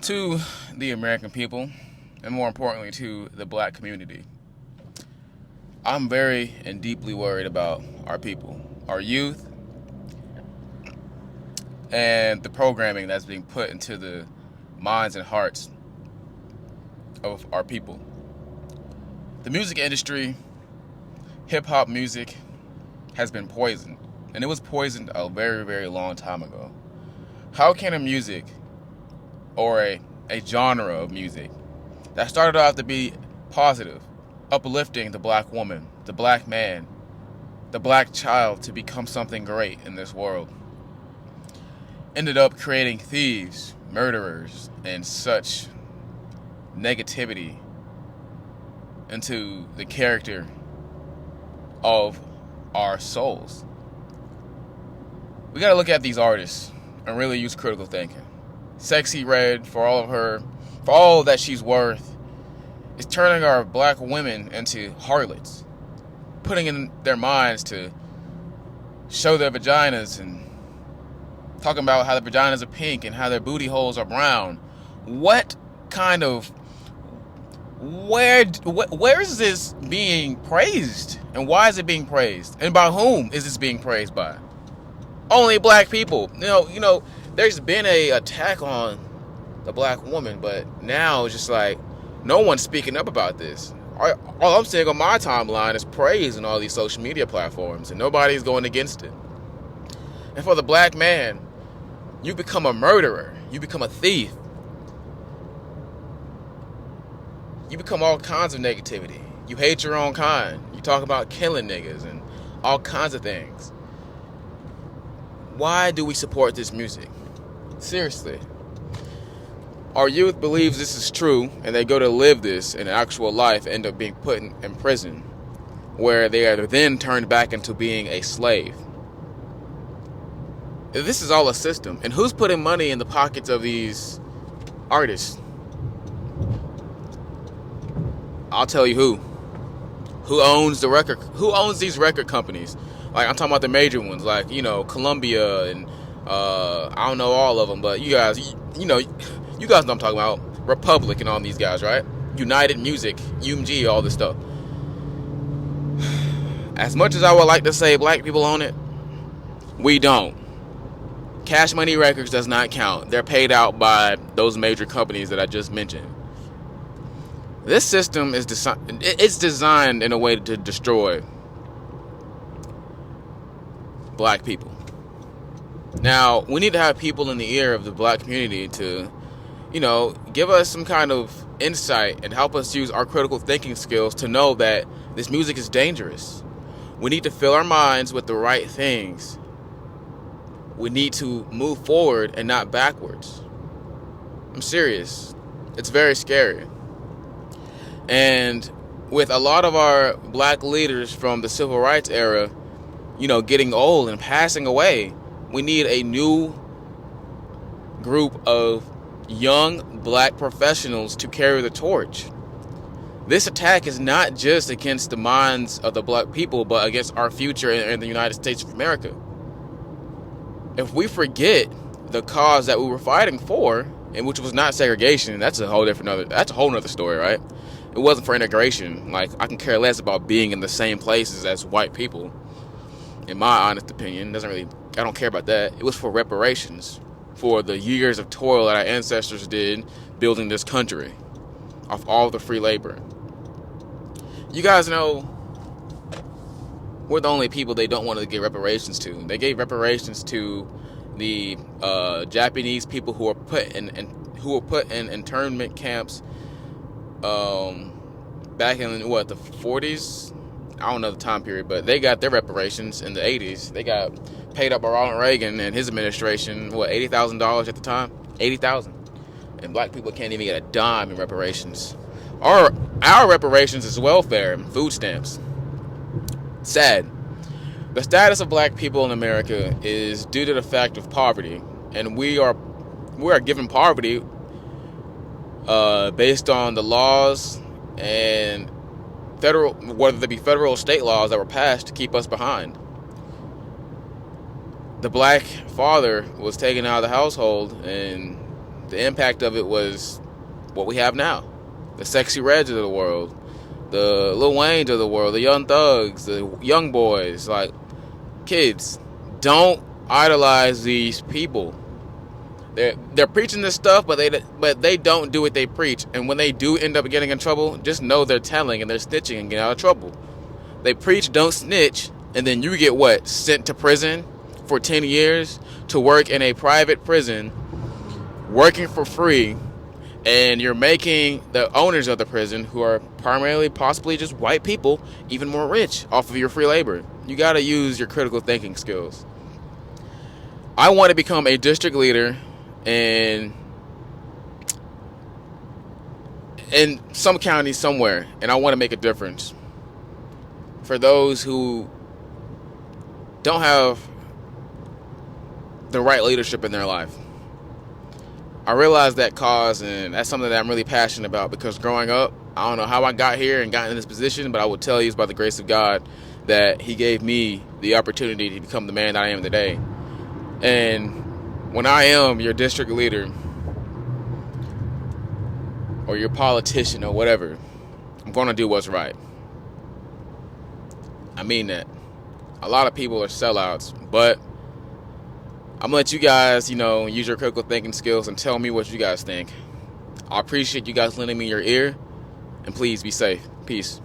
To the American people, and more importantly to the black community, I'm very and deeply worried about our people, our youth, and the programming that's being put into the minds and hearts of our people. The music industry, hip-hop music, has been poisoned, and it was poisoned a very, very long time ago. How can a music or a genre of music that started out to be positive, uplifting the black woman, the black man, the black child to become something great in this world, ended up creating thieves, murderers, and such negativity into the character of our souls? We gotta look at these artists and really use critical thinking. Sexy Red, for all that she's worth, is turning our black women into harlots, putting in their minds to show their vaginas and talking about how the vaginas are pink and how their booty holes are brown. What kind of where is this being praised, and why is it being praised, and by whom is this being praised by? Only black people. There's been a attack on the black woman, but now it's just like no one's speaking up about this. All I'm seeing on my timeline is praise on all these social media platforms, and nobody's going against it. And for the black man, you become a murderer, you become a thief, you become all kinds of negativity. You hate your own kind. You talk about killing niggas and all kinds of things. Why do we support this music? Seriously. Our youth believes this is true, and they go to live this in actual life, end up being put in prison, where they are then turned back into being a slave. This is all a system. And who's putting money in the pockets of these artists? I'll tell you who. Who owns these record companies? Like, I'm talking about the major ones, like, Columbia and I don't know all of them, but you guys know what I'm talking about. Republic and all these guys, right? United Music, UMG, all this stuff. As much as I would like to say black people own it, we don't. Cash Money Records does not count. They're paid out by those major companies that I just mentioned. This system is designed in a way to destroy black people. Now, we need to have people in the ear of the black community to, give us some kind of insight and help us use our critical thinking skills to know that this music is dangerous. We need to fill our minds with the right things. We need to move forward and not backwards. I'm serious. It's very scary. And with a lot of our black leaders from the civil rights era, getting old and passing away, we need a new group of young black professionals to carry the torch. This attack is not just against the minds of the black people, but against our future in the United States of America. If we forget the cause that we were fighting for, and which was not segregation, that's a whole nother story, right? It wasn't for integration. Like, I can care less about being in the same places as white people. In my honest opinion, I don't care about that. It was for reparations, for the years of toil that our ancestors did building this country, off all the free labor. You guys know we're the only people they don't want to give reparations to. They gave reparations to the Japanese people who were put in internment camps back in the 40s. I don't know the time period, but they got their reparations in the 80s. They got paid up by Ronald Reagan and his administration, $80,000 at the time? $80,000. And black people can't even get a dime in reparations. Our reparations is welfare and food stamps. Sad. The status of black people in America is due to the fact of poverty, and we are given poverty based on the laws and whether they be federal or state laws that were passed to keep us behind. The black father was taken out of the household and The impact of it was what we have now. The Sexy Reds of the world, the Lil Waynes of the world, the Young Thugs, the Young Boys. Like, kids, don't idolize these people. They're preaching this stuff, but they don't do what they preach. And when they do end up getting in trouble, just know they're telling and they're snitching and getting out of trouble. They preach don't snitch, and then you get what? Sent to prison for 10 years to work in a private prison, working for free, and you're making the owners of the prison, who are primarily possibly just white people, even more rich off of your free labor. You got to use your critical thinking skills. I want to become a district leader in some county somewhere, and I want to make a difference for those who don't have the right leadership in their life. I realize that cause, and that's something that I'm really passionate about, because growing up, I don't know how I got here and got in this position, but I will tell you it's by the grace of God that He gave me the opportunity to become the man that I am today. And when I am your district leader or your politician or whatever, I'm going to do what's right. I mean that. A lot of people are sellouts, but I'm going to let you guys, use your critical thinking skills and tell me what you guys think. I appreciate you guys lending me your ear, and please be safe. Peace.